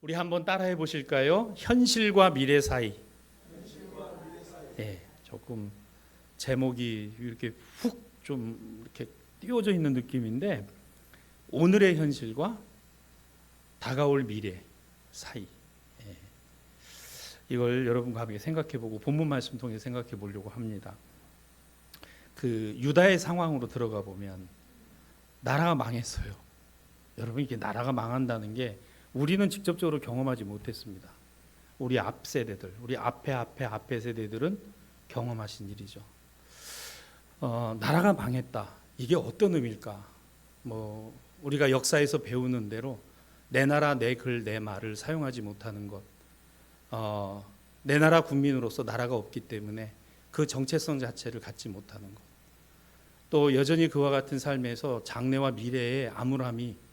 우리 한번 따라해 보실까요? 현실과 미래 사이. 예, 조금 제목이 이렇게 훅 좀 이렇게 띄워져 있는 느낌인데, 오늘의 현실과 다가올 미래 사이. 예, 이걸 여러분과 함께 생각해보고 본문 말씀 통해 생각해 보려고 합니다. 그 유다의 상황으로 들어가 보면 나라가 망했어요. 여러분, 이게 나라가 망한다는 게 우리는 직접적으로 경험하지 못했습니다. 우리 앞 세대들, 우리 앞에 세대들은 경험하신 일이죠. 나라가 망했다. 이게 어떤 의미일까? 우리가 역사에서 배우는 대로 내 나라, 내 글, 내 말을 사용하지 못하는 것, 내 나라 국민으로서 나라가 없기 때문에 그 정체성 자체를 갖지 못하는 것, 또 여전히 그와 같은 삶에서 장래와 미래의 암울함이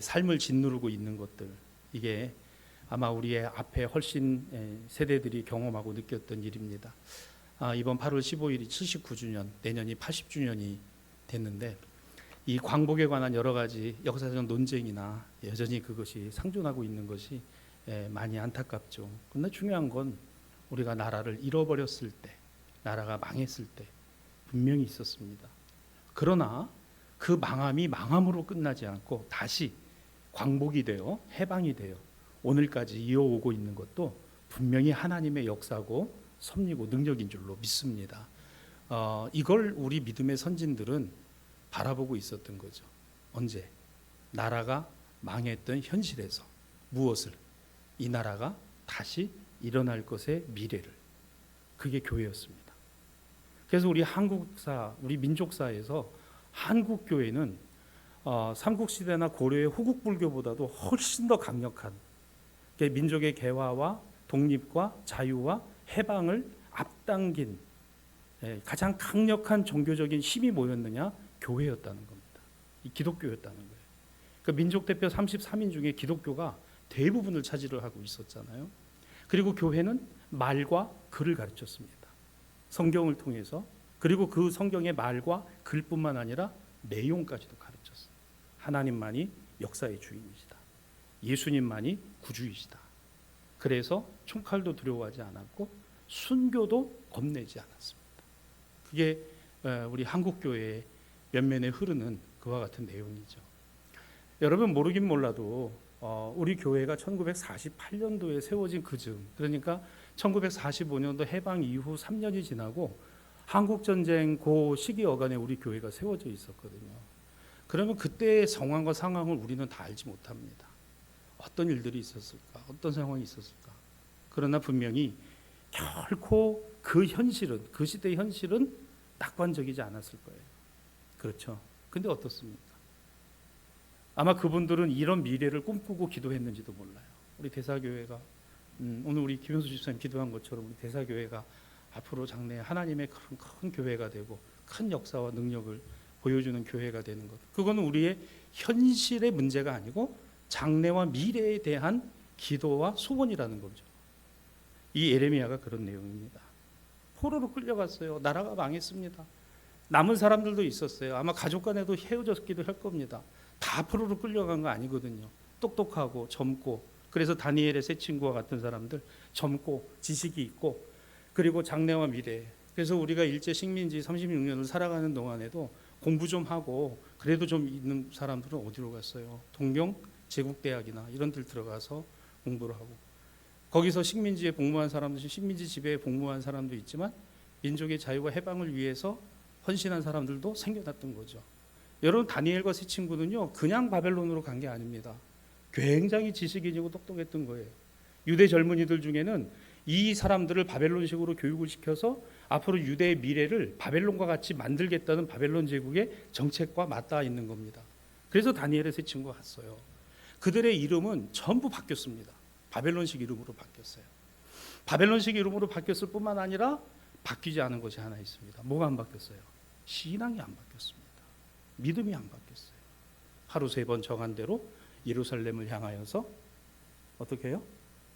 삶을 짓누르고 있는 것들, 이게 아마 우리의 앞에 훨씬 세대들이 경험하고 느꼈던 일입니다. 이번 8월 15일이 79주년, 내년이 80주년이 됐는데 이 광복에 관한 여러 가지 역사적 논쟁이나 여전히 그것이 상존하고 있는 것이 많이 안타깝죠. 그러나 중요한 건 우리가 나라를 잃어버렸을 때, 나라가 망했을 때 분명히 있었습니다. 그러나 그 망함이 망함으로 끝나지 않고 다시 광복이 되어 해방이 되어 오늘까지 이어오고 있는 것도 분명히 하나님의 역사고 섭리고 능력인 줄로 믿습니다. 이걸 우리 믿음의 선진들은 바라보고 있었던 거죠. 언제? 나라가 망했던 현실에서 무엇을? 이 나라가 다시 일어날 것의 미래를. 그게 교회였습니다. 그래서 우리 한국사, 우리 민족사에서 한국 교회는 삼국시대나 고려의 후국불교보다도 훨씬 더 강력한 민족의 개화와 독립과 자유와 해방을 앞당긴 가장 강력한 종교적인 힘이 뭐였느냐? 교회였다는 겁니다. 이 기독교였다는 거예요. 그 민족 대표 33인 중에 기독교가 대부분을 차지를 하고 있었잖아요. 그리고 교회는 말과 글을 가르쳤습니다. 성경을 통해서. 그리고 그 성경의 말과 글뿐만 아니라 내용까지도 가르쳤어요. 하나님만이 역사의 주인이시다. 예수님만이 구주이시다. 그래서 총칼도 두려워하지 않았고 순교도 겁내지 않았습니다. 그게 우리 한국교회의 면면에 흐르는 그와 같은 내용이죠. 여러분 모르긴 몰라도 우리 교회가 1948년도에 세워진 그즈음, 그러니까 1945년도 해방 이후 3년이 지나고 한국전쟁 그 시기 어간에 우리 교회가 세워져 있었거든요. 그러면 그때의 상황과 상황을 우리는 다 알지 못합니다. 어떤 일들이 있었을까? 어떤 상황이 있었을까? 그러나 분명히 결코 그 현실은, 그 시대의 현실은 낙관적이지 않았을 거예요. 그렇죠? 근데 어떻습니까? 아마 그분들은 이런 미래를 꿈꾸고 기도했는지도 몰라요. 우리 대사교회가 오늘 우리 김현수 집사님 기도한 것처럼 우리 대사교회가 앞으로 장래에 하나님의 큰 교회가 되고 큰 역사와 능력을 보여주는 교회가 되는 것, 그거는 우리의 현실의 문제가 아니고 장래와 미래에 대한 기도와 소원이라는 거죠. 이 예레미야가 그런 내용입니다. 포로로 끌려갔어요. 나라가 망했습니다. 남은 사람들도 있었어요. 아마 가족 간에도 헤어졌기도 할 겁니다. 다 포로로 끌려간 거 아니거든요. 똑똑하고 젊고, 그래서 다니엘의 세 친구와 같은 사람들, 젊고 지식이 있고, 그리고 장래와 미래. 그래서 우리가 일제 식민지 36년을 살아가는 동안에도 공부 좀 하고 그래도 좀 있는 사람들은 어디로 갔어요? 동경 제국대학이나 이런 데 들어가서 공부를 하고, 거기서 식민지에 복무한 사람도, 식민지 지배에 복무한 사람도 있지만 민족의 자유와 해방을 위해서 헌신한 사람들도 생겨났던 거죠. 여러분, 다니엘과 세 친구는요, 그냥 바벨론으로 간 게 아닙니다. 굉장히 지식인이고 똑똑했던 거예요. 유대 젊은이들 중에는 이 사람들을 바벨론식으로 교육을 시켜서 앞으로 유대의 미래를 바벨론과 같이 만들겠다는 바벨론 제국의 정책과 맞닿아 있는 겁니다. 그래서 다니엘의 세 친구가 갔어요. 그들의 이름은 전부 바뀌었습니다. 바벨론식 이름으로 바뀌었어요. 바벨론식 이름으로 바뀌었을 뿐만 아니라 바뀌지 않은 것이 하나 있습니다. 뭐가 안 바뀌었어요? 신앙이 안 바뀌었습니다. 믿음이 안 바뀌었어요. 하루 3번 정한 대로 예루살렘을 향하여서 어떻게 해요?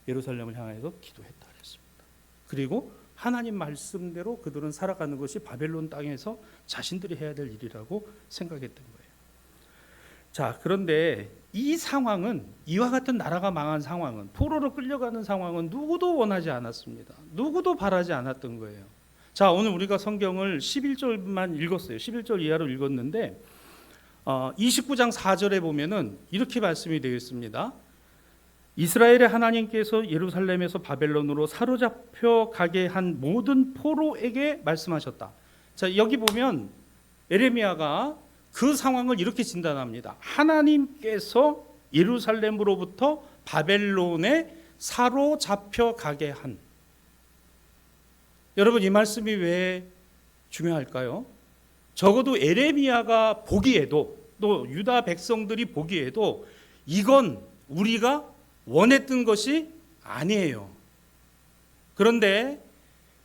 예루살렘을 향하여서 기도했다 그랬습니다. 그리고 하나님 말씀대로 그들은 살아가는 것이 바벨론 땅에서 자신들이 해야 될 일이라고 생각했던 거예요. 자, 그런데 이 상황은, 이와 같은 나라가 망한 상황은, 포로로 끌려가는 상황은 누구도 원하지 않았습니다. 누구도 바라지 않았던 거예요. 자, 오늘 우리가 성경을 11절만 읽었어요. 11절 이하로 읽었는데 29장 4절에 보면은 이렇게 말씀이 되어 있습니다. 이스라엘의 하나님께서 예루살렘에서 바벨론으로 사로잡혀 가게 한 모든 포로에게 말씀하셨다. 자, 여기 보면 에레미야가 그 상황을 이렇게 진단합니다. 하나님께서 예루살렘으로부터 바벨론에 사로잡혀 가게 한. 여러분, 이 말씀이 왜 중요할까요? 적어도 에레미야가 보기에도, 또 유다 백성들이 보기에도 이건 우리가 원했던 것이 아니에요. 그런데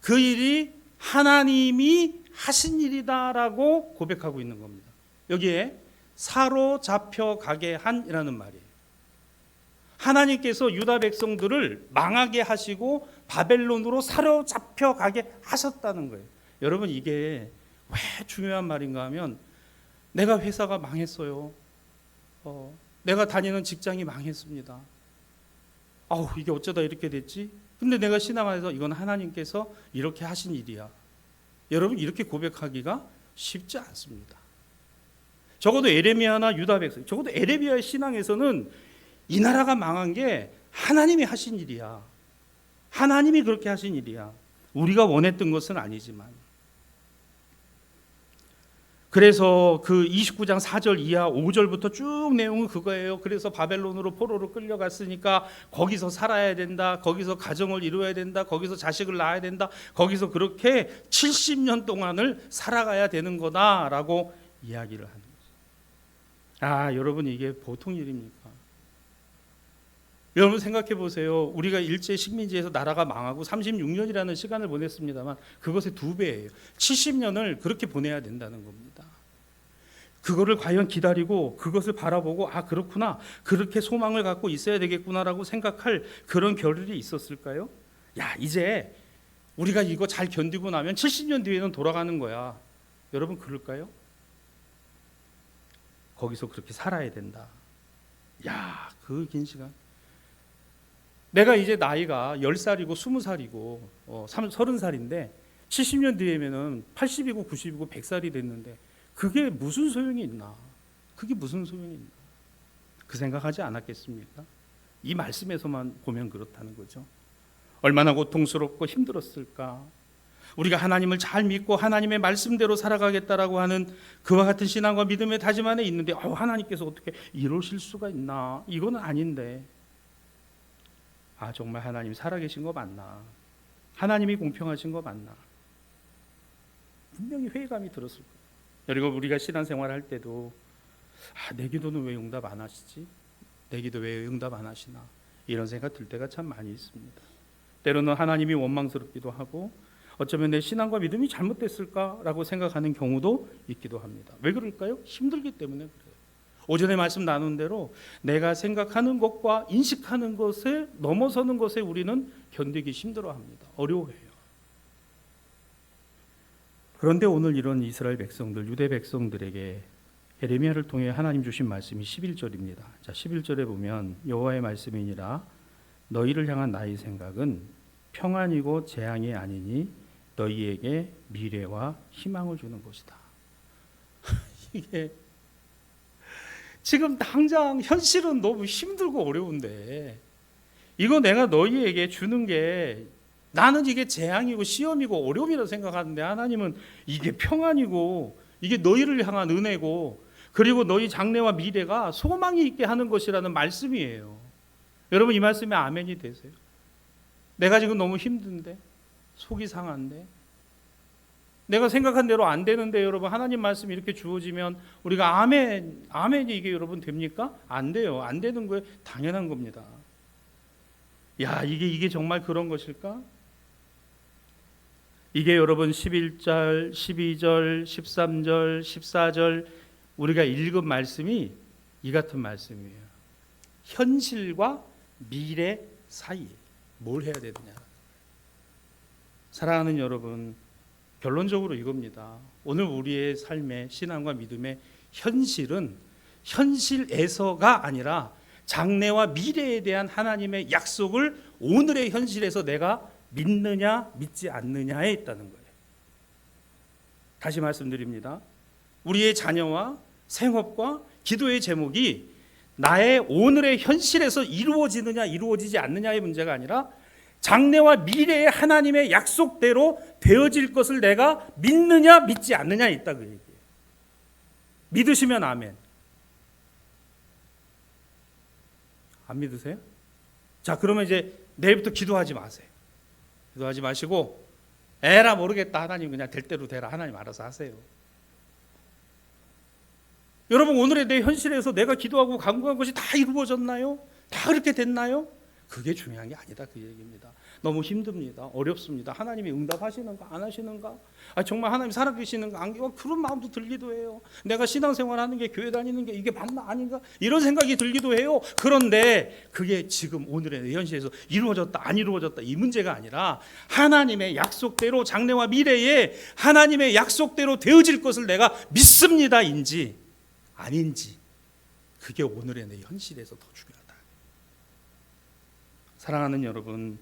그 일이 하나님이 하신 일이다라고 고백하고 있는 겁니다. 여기에 사로잡혀 가게 한이라는 말이에요. 하나님께서 유다 백성들을 망하게 하시고 바벨론으로 사로잡혀 가게 하셨다는 거예요. 여러분, 이게 왜 중요한 말인가 하면, 내가 회사가 망했어요. 내가 다니는 직장이 망했습니다. 이게 어쩌다 이렇게 됐지? 근데 내가 신앙 안에서 이건 하나님께서 이렇게 하신 일이야. 여러분, 이렇게 고백하기가 쉽지 않습니다. 적어도 에레미야나 유다 백성, 적어도 에레미야의 신앙에서는 이 나라가 망한 게 하나님이 하신 일이야. 하나님이 그렇게 하신 일이야. 우리가 원했던 것은 아니지만. 그래서 그 29장 4절 이하 5절부터 쭉 내용은 그거예요. 그래서 바벨론으로 포로로 끌려갔으니까 거기서 살아야 된다. 거기서 가정을 이루어야 된다. 거기서 자식을 낳아야 된다. 거기서 그렇게 70년 동안을 살아가야 되는 거다라고 이야기를 하는 거죠. 여러분, 이게 보통 일입니까? 여러분 생각해 보세요. 우리가 일제 식민지에서 나라가 망하고 36년이라는 시간을 보냈습니다만 그것의 2배예요. 70년을 그렇게 보내야 된다는 겁니다. 그거를 과연 기다리고 그것을 바라보고 그렇구나, 그렇게 소망을 갖고 있어야 되겠구나라고 생각할 그런 겨를이 있었을까요? 이제 우리가 이거 잘 견디고 나면 70년 뒤에는 돌아가는 거야. 여러분, 그럴까요? 거기서 그렇게 살아야 된다. 그 긴 시간. 내가 이제 나이가 10살이고 20살이고 30살인데 70년 뒤에는 80이고 90이고 100살이 됐는데 그게 무슨 소용이 있나? 그게 무슨 소용이 있나? 그 생각하지 않았겠습니까? 이 말씀에서만 보면 그렇다는 거죠. 얼마나 고통스럽고 힘들었을까? 우리가 하나님을 잘 믿고 하나님의 말씀대로 살아가겠다라고 하는 그와 같은 신앙과 믿음의 다짐 안에 있는데 하나님께서 어떻게 이러실 수가 있나? 이거는 아닌데. 정말 하나님 살아계신 거 맞나? 하나님이 공평하신 거 맞나? 분명히 회의감이 들었을 거예요. 그리고 우리가 신앙생활 할 때도 내 기도는 왜 응답 안 하시지? 내 기도 왜 응답 안 하시나? 이런 생각 들 때가 참 많이 있습니다. 때로는 하나님이 원망스럽기도 하고 어쩌면 내 신앙과 믿음이 잘못됐을까라고 생각하는 경우도 있기도 합니다. 왜 그럴까요? 힘들기 때문에 그래요. 오전에 말씀 나눈 대로 내가 생각하는 것과 인식하는 것에 넘어서는 것에 우리는 견디기 힘들어합니다. 어려워해요. 그런데 오늘 이런 이스라엘 백성들, 유대 백성들에게 에레미야를 통해 하나님 주신 말씀이 11절입니다. 자, 11절에 보면 여호와의 말씀이니라 너희를 향한 나의 생각은 평안이고 재앙이 아니니 너희에게 미래와 희망을 주는 것이다. 이게 지금 당장 현실은 너무 힘들고 어려운데 이거 내가 너희에게 주는 게 나는 이게 재앙이고 시험이고 어려움이라고 생각하는데 하나님은 이게 평안이고 이게 너희를 향한 은혜고 그리고 너희 장래와 미래가 소망이 있게 하는 것이라는 말씀이에요. 여러분, 이 말씀에 아멘이 되세요? 내가 지금 너무 힘든데, 속이 상한데, 내가 생각한 대로 안 되는데 여러분 하나님 말씀이 이렇게 주어지면 우리가 아멘이 이게 여러분 됩니까? 안 돼요. 안 되는 거예요. 당연한 겁니다. 이게 정말 그런 것일까? 이게 여러분 11절, 12절, 13절, 14절 우리가 읽은 말씀이 이 같은 말씀이에요. 현실과 미래 사이 뭘 해야 되느냐. 사랑하는 여러분, 결론적으로 이겁니다. 오늘 우리의 삶의 신앙과 믿음의 현실은 현실에서가 아니라 장래와 미래에 대한 하나님의 약속을 오늘의 현실에서 내가 믿느냐 믿지 않느냐에 있다는 거예요. 다시 말씀드립니다. 우리의 자녀와 생업과 기도의 제목이 나의 오늘의 현실에서 이루어지느냐 이루어지지 않느냐의 문제가 아니라 장래와 미래의 하나님의 약속대로 되어질 것을 내가 믿느냐 믿지 않느냐에 있다 그 얘기예요. 믿으시면 아멘. 안 믿으세요? 자, 그러면 이제 내일부터 기도하지 마세요. 기도하지 마시고 에라 모르겠다, 하나님 그냥 될 대로 되라, 하나님 알아서 하세요. 여러분, 오늘의 내 현실에서 내가 기도하고 간구한 것이 다 이루어졌나요? 다 그렇게 됐나요? 그게 중요한 게 아니다 그 얘기입니다. 너무 힘듭니다. 어렵습니다. 하나님이 응답하시는가 안 하시는가? 정말 하나님 살아계시는가 안, 그런 마음도 들기도 해요. 내가 신앙생활하는 게, 교회 다니는 게 이게 맞나 아닌가 이런 생각이 들기도 해요. 그런데 그게 지금 오늘의 내 현실에서 이루어졌다 안 이루어졌다 이 문제가 아니라 하나님의 약속대로 장래와 미래에 하나님의 약속대로 되어질 것을 내가 믿습니다인지 아닌지, 그게 오늘의 내 현실에서 더 중요하다. 사랑하는 여러분,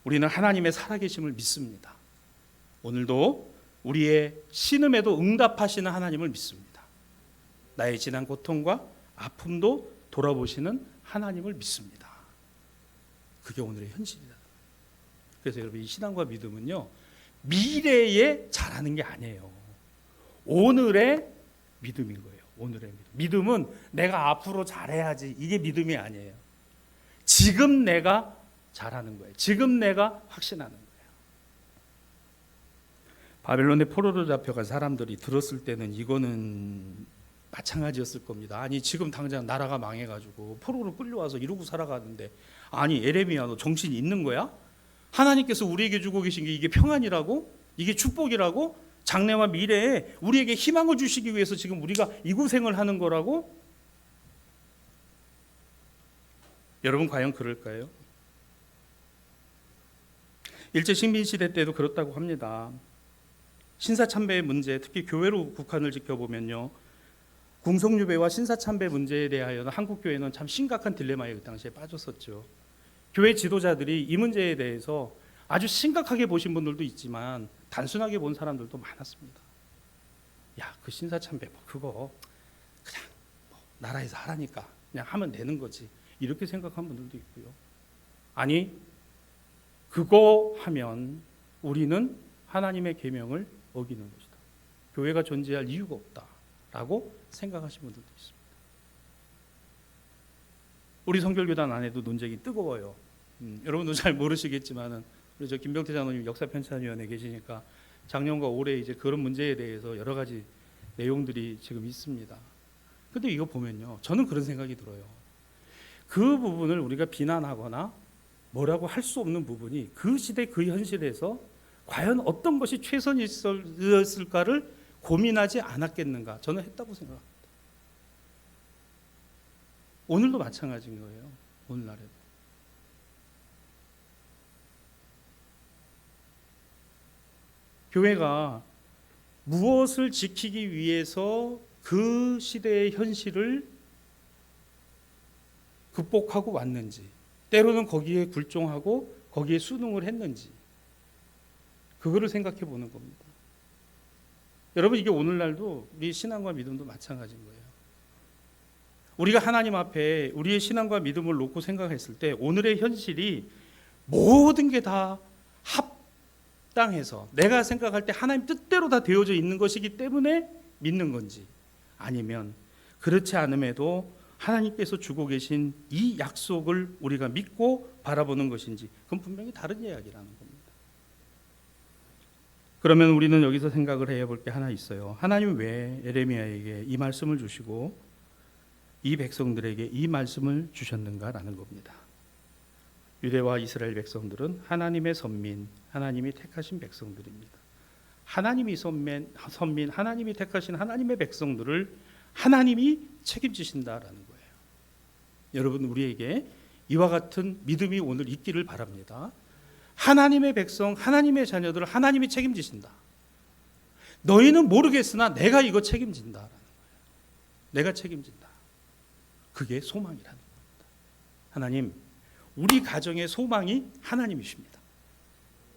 우리는 하나님의 살아계심을 믿습니다. 오늘도 우리의 신음에도 응답하시는 하나님을 믿습니다. 나의 지난 고통과 아픔도 돌아보시는 하나님을 믿습니다. 그게 오늘의 현실이다. 그래서 여러분, 이 신앙과 믿음은요, 미래에 잘하는 게 아니에요. 오늘의 믿음인 거예요. 오늘의 믿음. 믿음은 내가 앞으로 잘해야지, 이게 믿음이 아니에요. 지금 내가 잘하는 거예요. 지금 내가 확신하는 거예요. 바벨론의 포로로 잡혀간 사람들이 들었을 때는 이거는 마찬가지였을 겁니다. 아니, 지금 당장 나라가 망해가지고 포로로 끌려와서 이러고 살아가는데, 아니 에레미야 너 정신이 있는 거야? 하나님께서 우리에게 주고 계신 게 이게 평안이라고? 이게 축복이라고? 장래와 미래에 우리에게 희망을 주시기 위해서 지금 우리가 이 고생을 하는 거라고? 여러분, 과연 그럴까요? 일제 식민시대 때도 그렇다고 합니다. 신사참배의 문제, 특히 교회로 국한을 지켜보면요, 궁성유배와 신사참배 문제에 대하여는 한국교회는 참 심각한 딜레마에 그 당시에 빠졌었죠. 교회 지도자들이 이 문제에 대해서 아주 심각하게 보신 분들도 있지만 단순하게 본 사람들도 많았습니다. 야, 그 신사참배 그거 그냥 나라에서 하라니까 그냥 하면 되는 거지, 이렇게 생각한 분들도 있고요. 아니, 그거 하면 우리는 하나님의 계명을 어기는 것이다, 교회가 존재할 이유가 없다라고 생각하시는 분들도 있습니다. 우리 성결교단 안에도 논쟁이 뜨거워요. 여러분도 잘 모르시겠지만은 우리 저 김병태 장로님 역사편찬위원회 계시니까 작년과 올해 이제 그런 문제에 대해서 여러 가지 내용들이 지금 있습니다. 근데 이거 보면요, 저는 그런 생각이 들어요. 그 부분을 우리가 비난하거나 뭐라고 할 수 없는 부분이 그 시대 그 현실에서 과연 어떤 것이 최선이었을까를 고민하지 않았겠는가, 저는 했다고 생각합니다. 오늘도 마찬가지인 거예요. 오늘날에도. 교회가 무엇을 지키기 위해서 그 시대의 현실을 극복하고 왔는지, 때로는 거기에 굴종하고 거기에 순응을 했는지, 그거를 생각해 보는 겁니다. 여러분, 이게 오늘날도 우리 신앙과 믿음도 마찬가지인 거예요. 우리가 하나님 앞에 우리의 신앙과 믿음을 놓고 생각했을 때 오늘의 현실이 모든 게 다 합당해서 내가 생각할 때 하나님 뜻대로 다 되어져 있는 것이기 때문에 믿는 건지, 아니면 그렇지 않음에도 하나님께서 주고 계신 이 약속을 우리가 믿고 바라보는 것인지, 그건 분명히 다른 이야기라는 겁니다. 그러면 우리는 여기서 생각을 해야 볼 게 하나 있어요. 하나님 왜 에레미야에게 이 말씀을 주시고 이 백성들에게 이 말씀을 주셨는가라는 겁니다. 유대와 이스라엘 백성들은 하나님의 선민, 하나님이 택하신 백성들입니다. 하나님이 선민, 하나님이 택하신 하나님의 백성들을 하나님이 책임지신다라는 거예요. 여러분, 우리에게 이와 같은 믿음이 오늘 있기를 바랍니다. 하나님의 백성, 하나님의 자녀들을 하나님이 책임지신다. 너희는 모르겠으나 내가 이거 책임진다라는 거예요. 내가 책임진다. 그게 소망이라는 겁니다. 하나님, 우리 가정의 소망이 하나님이십니다.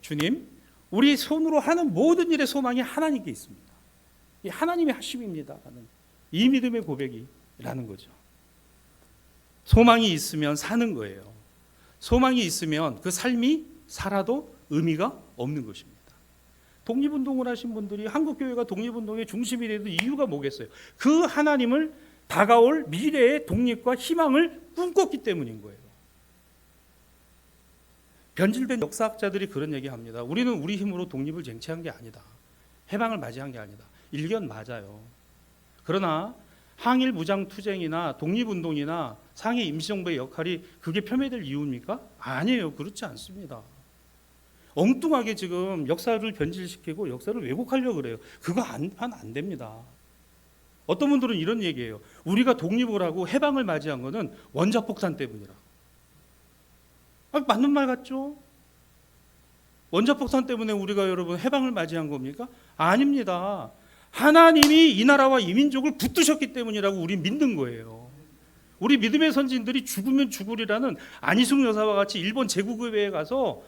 주님, 우리 손으로 하는 모든 일의 소망이 하나님께 있습니다. 이 하나님의 하심입니다. 이 믿음의 고백이라는 거죠. 소망이 있으면 사는 거예요. 소망이 있으면 그 삶이 살아도 의미가 없는 것입니다. 독립운동을 하신 분들이 한국교회가 독립운동의 중심이 되는 이유가 뭐겠어요? 그 하나님을 다가올 미래의 독립과 희망을 꿈꿨기 때문인 거예요. 변질된 역사학자들이 그런 얘기합니다. 우리는 우리 힘으로 독립을 쟁취한 게 아니다. 해방을 맞이한 게 아니다. 일견 맞아요. 그러나 항일 무장투쟁이나 독립운동이나 상해 임시정부의 역할이 그게 폄훼될 이유입니까? 아니에요. 그렇지 않습니다. 엉뚱하게 지금 역사를 변질시키고 역사를 왜곡하려고 그래요. 그거 하면 안 됩니다. 어떤 분들은 이런 얘기예요. 우리가 독립을 하고 해방을 맞이한 거는 원자폭탄 때문이라. 맞는 말 같죠? 원자폭탄 때문에 우리가 여러분 해방을 맞이한 겁니까? 아닙니다. 하나님이 이 나라와 이 민족을 붙드셨기 때문이라고 우리 믿는 거예요. 우리 믿음의 선진들이 죽으면 죽으리라는 안희숙 여사와 같이 일본 제국의회에 가서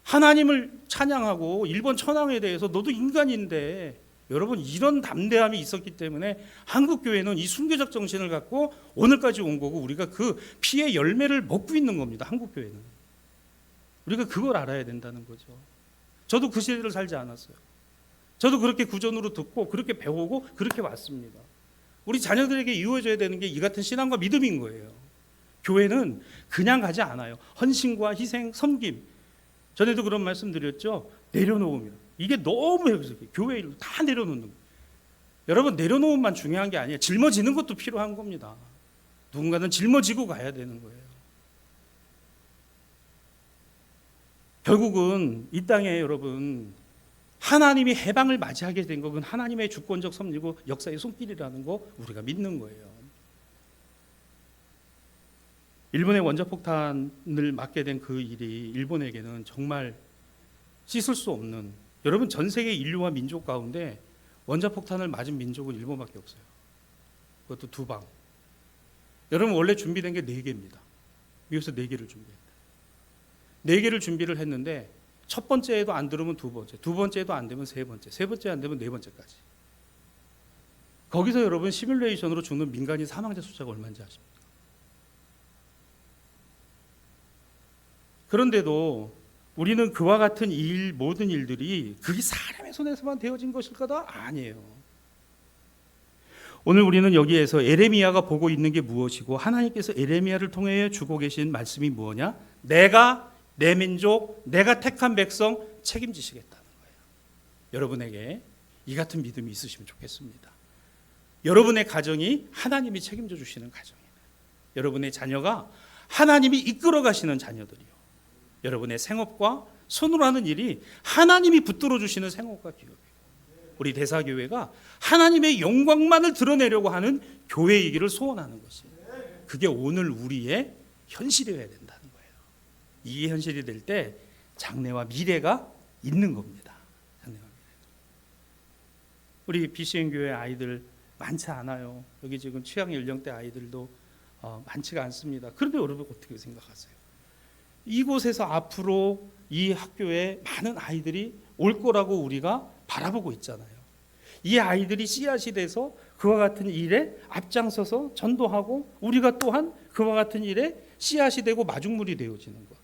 하나님을 찬양하고 일본 천황에 대해서 너도 인간인데, 여러분 이런 담대함이 있었기 때문에 한국교회는 이 순교적 정신을 갖고 오늘까지 온 거고 우리가 그 피의 열매를 먹고 있는 겁니다. 한국교회는. 우리가 그걸 알아야 된다는 거죠. 저도 그 시대를 살지 않았어요. 저도 그렇게 구전으로 듣고 그렇게 배우고 그렇게 왔습니다. 우리 자녀들에게 이루어져야 되는 게 이 같은 신앙과 믿음인 거예요. 교회는 그냥 가지 않아요. 헌신과 희생, 섬김. 전에도 그런 말씀 드렸죠. 내려놓음이요. 이게 너무 해석해요. 교회 일로 다 내려놓는 거예요. 여러분, 내려놓음만 중요한 게 아니에요. 짊어지는 것도 필요한 겁니다. 누군가는 짊어지고 가야 되는 거예요. 결국은 이 땅에 여러분 하나님이 해방을 맞이하게 된 것은 하나님의 주권적 섭리고 역사의 손길이라는 거 우리가 믿는 거예요. 일본의 원자폭탄을 맞게 된 그 일이 일본에게는 정말 씻을 수 없는, 여러분 전 세계 인류와 민족 가운데 원자폭탄을 맞은 민족은 일본밖에 없어요. 그것도 2방. 여러분 원래 준비된 게 4개입니다. 미국에서 4개를 준비했다. 4개를 준비를 했는데 첫 번째에도 안 들으면 2번째, 2번째에도 안 되면 3번째, 3번째 안 되면 4번째까지. 거기서 여러분 시뮬레이션으로 죽는 민간인 사망자 숫자가 얼마인지 아십니까? 그런데도 우리는 그와 같은 일, 모든 일들이 그게 사람의 손에서만 되어진 것일까다? 아니에요. 오늘 우리는 여기에서 에레미야가 보고 있는 게 무엇이고 하나님께서 에레미야를 통해 주고 계신 말씀이 무엇이냐? 내가 내 민족, 내가 택한 백성 책임지시겠다는 거예요. 여러분에게 이 같은 믿음이 있으시면 좋겠습니다. 여러분의 가정이 하나님이 책임져 주시는 가정이에요. 여러분의 자녀가 하나님이 이끌어 가시는 자녀들이요. 여러분의 생업과 손으로 하는 일이 하나님이 붙들어 주시는 생업과 기업이에요. 우리 대사교회가 하나님의 영광만을 드러내려고 하는 교회이기를 소원하는 것이에요. 그게 오늘 우리의 현실이어야 된다는 거예요. 이게 현실이 될 때 장래와 미래가 있는 겁니다. 장래와 미래. 우리 BCN 교회 아이들 많지 않아요. 여기 지금 취학 연령대 아이들도 많지가 않습니다. 그런데 여러분 어떻게 생각하세요? 이곳에서 앞으로 이 학교에 많은 아이들이 올 거라고 우리가 바라보고 있잖아요. 이 아이들이 씨앗이 돼서 그와 같은 일에 앞장서서 전도하고 우리가 또한 그와 같은 일에 씨앗이 되고 마중물이 되어지는 것.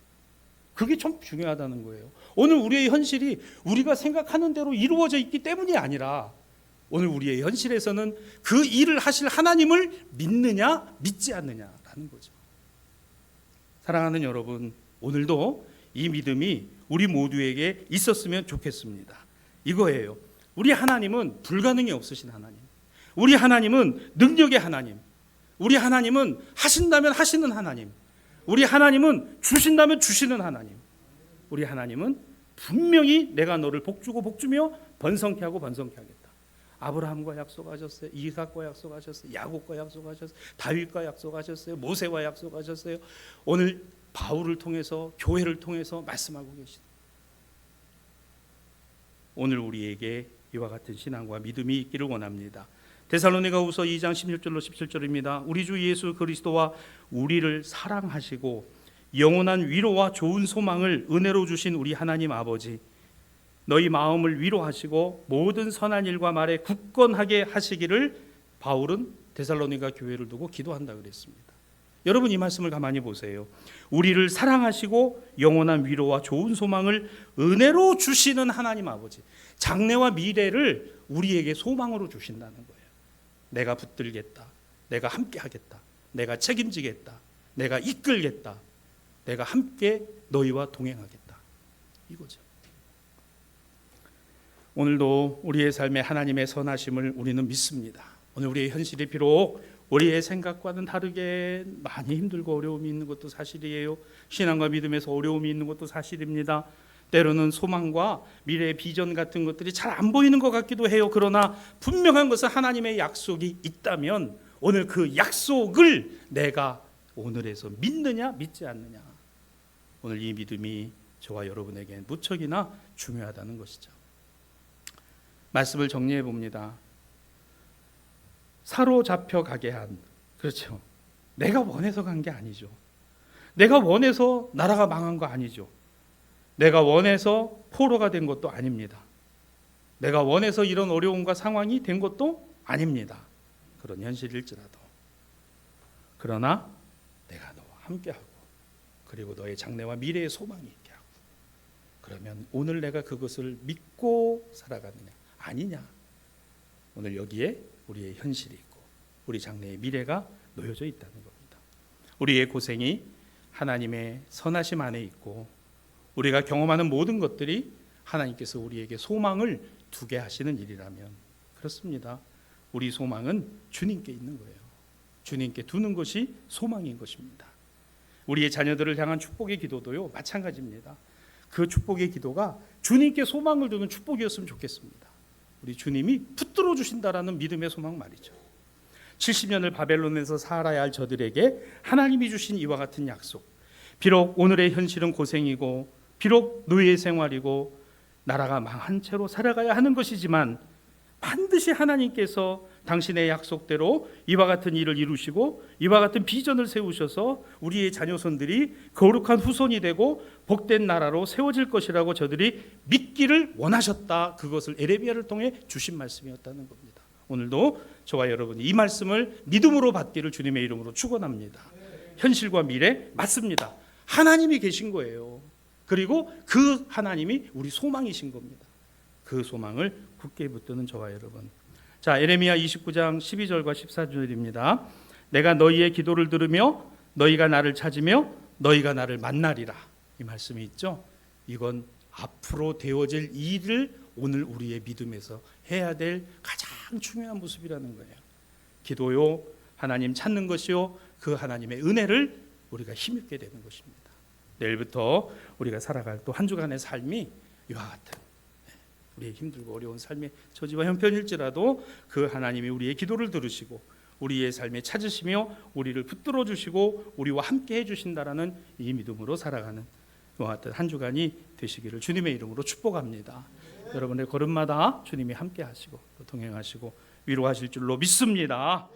그게 좀 중요하다는 거예요. 오늘 우리의 현실이 우리가 생각하는 대로 이루어져 있기 때문이 아니라 오늘 우리의 현실에서는 그 일을 하실 하나님을 믿느냐 믿지 않느냐라는 거죠. 사랑하는 여러분, 오늘도 이 믿음이 우리 모두에게 있었으면 좋겠습니다. 이거예요. 우리 하나님은 불가능이 없으신 하나님. 우리 하나님은 능력의 하나님. 우리 하나님은 하신다면 하시는 하나님. 우리 하나님은 주신다면 주시는 하나님. 우리 하나님은 분명히 내가 너를 복주고 복주며 번성케 하고 번성케 하겠다. 아브라함과 약속하셨어요. 이삭과 약속하셨어요. 야곱과 약속하셨어요. 다윗과 약속하셨어요. 모세와 약속하셨어요. 오늘 바울을 통해서 교회를 통해서 말씀하고 계시다. 오늘 우리에게 이와 같은 신앙과 믿음이 있기를 원합니다. 데살로니가후서 2장 16절로 17절입니다. 우리 주 예수 그리스도와 우리를 사랑하시고 영원한 위로와 좋은 소망을 은혜로 주신 우리 하나님 아버지, 너희 마음을 위로하시고 모든 선한 일과 말에 굳건하게 하시기를 바울은 데살로니가 교회를 두고 기도한다 그랬습니다. 여러분, 이 말씀을 가만히 보세요. 우리를 사랑하시고 영원한 위로와 좋은 소망을 은혜로 주시는 하나님 아버지, 장래와 미래를 우리에게 소망으로 주신다는 거예요. 내가 붙들겠다, 내가 함께 하겠다, 내가 책임지겠다, 내가 이끌겠다, 내가 함께 너희와 동행하겠다, 이거죠. 오늘도 우리의 삶에 하나님의 선하심을 우리는 믿습니다. 오늘 우리의 현실이 비록 우리의 생각과는 다르게 많이 힘들고 어려움이 있는 것도 사실이에요. 신앙과 믿음에서 어려움이 있는 것도 사실입니다. 때로는 소망과 미래의 비전 같은 것들이 잘 안 보이는 것 같기도 해요. 그러나 분명한 것은 하나님의 약속이 있다면 오늘 그 약속을 내가 오늘에서 믿느냐 믿지 않느냐, 오늘 이 믿음이 저와 여러분에게 무척이나 중요하다는 것이죠. 말씀을 정리해 봅니다. 사로잡혀 가게 한, 그렇죠, 내가 원해서 간 게 아니죠. 내가 원해서 나라가 망한 거 아니죠. 내가 원해서 포로가 된 것도 아닙니다. 내가 원해서 이런 어려움과 상황이 된 것도 아닙니다. 그런 현실일지라도. 그러나 내가 너와 함께하고 그리고 너의 장래와 미래의 소망이 있게 하고, 그러면 오늘 내가 그것을 믿고 살아가느냐 아니냐, 오늘 여기에 우리의 현실이 있고 우리 장래의 미래가 놓여져 있다는 겁니다. 우리의 고생이 하나님의 선하심 안에 있고 우리가 경험하는 모든 것들이 하나님께서 우리에게 소망을 두게 하시는 일이라면, 그렇습니다. 우리 소망은 주님께 있는 거예요. 주님께 두는 것이 소망인 것입니다. 우리의 자녀들을 향한 축복의 기도도요, 마찬가지입니다. 그 축복의 기도가 주님께 소망을 두는 축복이었으면 좋겠습니다. 우리 주님이 붙들어 주신다라는 믿음의 소망 말이죠. 70년을 바벨론에서 살아야 할 저들에게 하나님이 주신 이와 같은 약속. 비록 오늘의 현실은 고생이고 비록 노예 생활이고 나라가 망한 채로 살아가야 하는 것이지만 반드시 하나님께서 당신의 약속대로 이와 같은 일을 이루시고 이와 같은 비전을 세우셔서 우리의 자녀손들이 거룩한 후손이 되고 복된 나라로 세워질 것이라고 저들이 믿기를 원하셨다. 그것을 에레미야를 통해 주신 말씀이었다는 겁니다. 오늘도 저와 여러분이 이 말씀을 믿음으로 받기를 주님의 이름으로 축원합니다. 현실과 미래 맞습니다. 하나님이 계신 거예요. 그리고 그 하나님이 우리 소망이신 겁니다. 그 소망을 굳게 붙드는 저와 여러분. 자, 에레미야 29장 12절과 14절입니다. 내가 너희의 기도를 들으며 너희가 나를 찾으며 너희가 나를 만나리라. 이 말씀이 있죠. 이건 앞으로 되어질 일을 오늘 우리의 믿음에서 해야 될 가장 중요한 모습이라는 거예요. 기도요, 하나님 찾는 것이요, 그 하나님의 은혜를 우리가 힘입게 되는 것입니다. 내일부터 우리가 살아갈 또 한 주간의 삶이 이와 같은 우리의 힘들고 어려운 삶의 처지와 형편일지라도 그 하나님이 우리의 기도를 들으시고 우리의 삶에 찾으시며 우리를 붙들어 주시고 우리와 함께 해주신다라는 이 믿음으로 살아가는 이와 같은 한 주간이 되시기를 주님의 이름으로 축복합니다. 여러분의 걸음마다 주님이 함께 하시고 동행하시고 위로하실 줄로 믿습니다.